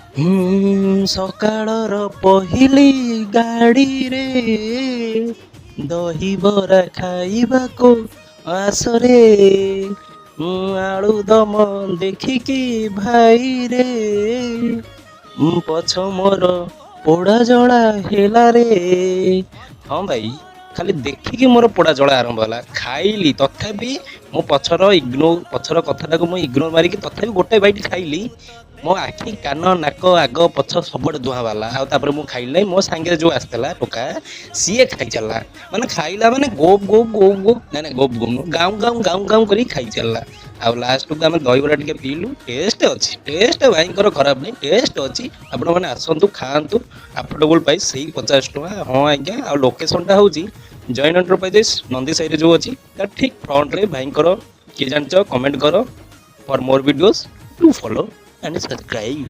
ସକାଳର ପହିଲି ଗାଡ଼ିରେ ଦହିବରା ଖାଇବାକୁ ଆସରେ ଆଳୁଦମ ଦେଖିକି ଭାଇରେ ପଛ ମୋର ପୋଡ଼ା ଜଳା ହେଲାରେ। ହଁ ଭାଇ, ଖାଲି ଦେଖିକି ମୋର ପୋଡ଼ା ଜଳା ଆରମ୍ଭ ହେଲା। ଖାଇଲି ତଥାପି ମୋ ପଛର କଥାଟାକୁ ମୁଁ ଇଗ୍ନୋର ମାରିକି ତଥାପି ଗୋଟେ ବାଇଟ୍ ଖାଇଲି। ମୋ ଆଖି କାନ ନାକ ଆଗ ପଛ ସବୁଆଡେ ଧୂଆଁ ବାହାରିଲା। ଆଉ ତାପରେ ମୁଁ ଖାଇଲି ନାହିଁ। ମୋ ସାଙ୍ଗରେ ଯୋଉ ଆସିଥିଲା ଟୋକା, ସିଏ ଖାଇ ଚାଲିଲା। ମାନେ ଖାଇଲା ମାନେ ଗୋପ ଗୋପ ଗୋପ ଗୋପ ନାଇଁ ଗୋପ ଗୋପ ନୁହଁ, ଗାଉଁ ଗାଉଁ ଗାଉଁ ଗାଉଁ କରି ଖାଇ ଚାଲିଲା। ଆଉ ଲାଷ୍ଟକୁ ଆମେ ଦହିବରା ଟିକେ ପିଇଲୁ। ଟେଷ୍ଟ ଅଛି, ଟେଷ୍ଟ ଭାଇଙ୍କର ଖରାପ ନାହିଁ, ଟେଷ୍ଟ ଅଛି। ଆପଣ ମାନେ ଆସନ୍ତୁ ଖାଆନ୍ତୁ ଆଫୋର୍ଡେବଲ ପ୍ରାଇସ୍, ସେଇ 50 ଟଙ୍କା। ହଁ ଆଜ୍ଞା, ଆଉ ଲୋକେସନଟା ହଉଛି ଜୈନ ଏଣ୍ଟରପ୍ରାଇଜେସ୍ ନନ୍ଦି ସାହିରେ ଯୋଉ ଅଛି ତା ଠିକ ଫ୍ରଣ୍ଟରେ। ଭାଇଙ୍କର କିଏ ଜାଣିଛ କମେଣ୍ଟ କର। For more videos do follow and subscribe।